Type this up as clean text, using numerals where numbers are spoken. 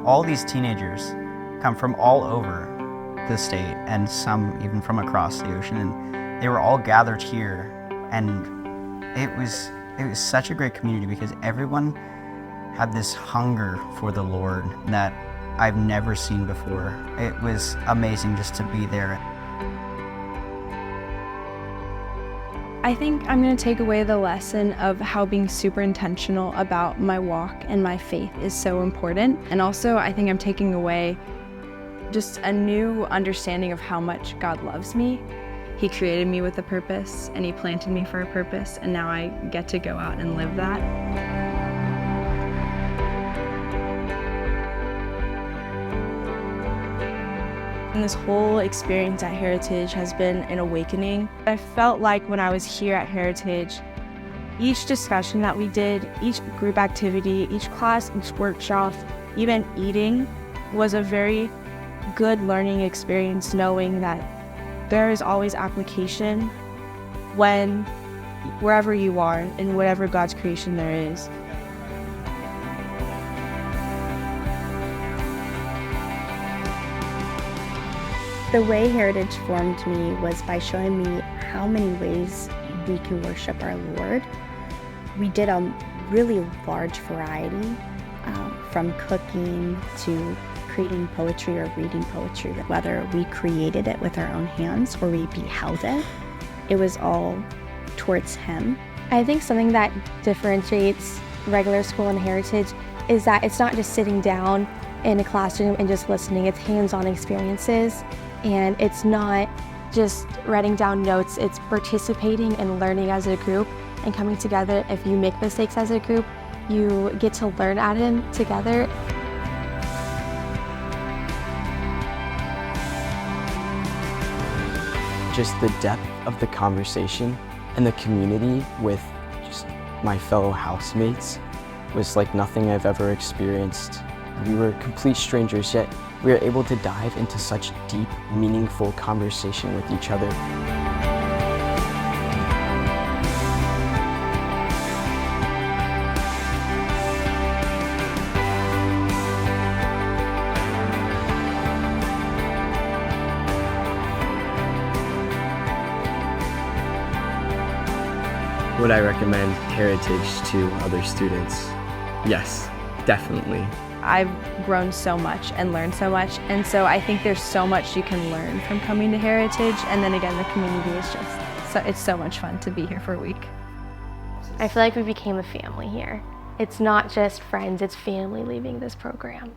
all these teenagers come from all over the state and some even from across the ocean, and they were all gathered here, and it was such a great community because everyone had this hunger for the Lord that I've never seen before. It was amazing just to be there. I think I'm going to take away the lesson of how being super intentional about my walk and my faith is so important. And also, I think I'm taking away just a new understanding of how much God loves me. He created me with a purpose, and He planted me for a purpose, and now I get to go out and live that. And this whole experience at Heritage has been an awakening. I felt like when I was here at Heritage, each discussion that we did, each group activity, each class, each workshop, even eating, was a very good learning experience, knowing that there is always application wherever you are, in whatever God's creation there is. The way Heritage formed me was by showing me how many ways we can worship our Lord. We did a really large variety, from cooking to creating poetry or reading poetry. Whether we created it with our own hands or we beheld it, it was all towards Him. I think something that differentiates regular school and Heritage is that it's not just sitting down in a classroom and just listening. It's hands-on experiences. And it's not just writing down notes, it's participating and learning as a group and coming together. If you make mistakes as a group, you get to learn at them together. Just the depth of the conversation and the community with just my fellow housemates was like nothing I've ever experienced. We were complete strangers, yet we were able to dive into such deep, meaningful conversation with each other. Would I recommend Heritage to other students? Yes, definitely. I've grown so much and learned so much, and so I think there's so much you can learn from coming to Heritage, and then again, the community is it's so much fun to be here for a week. I feel like we became a family here. It's not just friends, it's family leaving this program.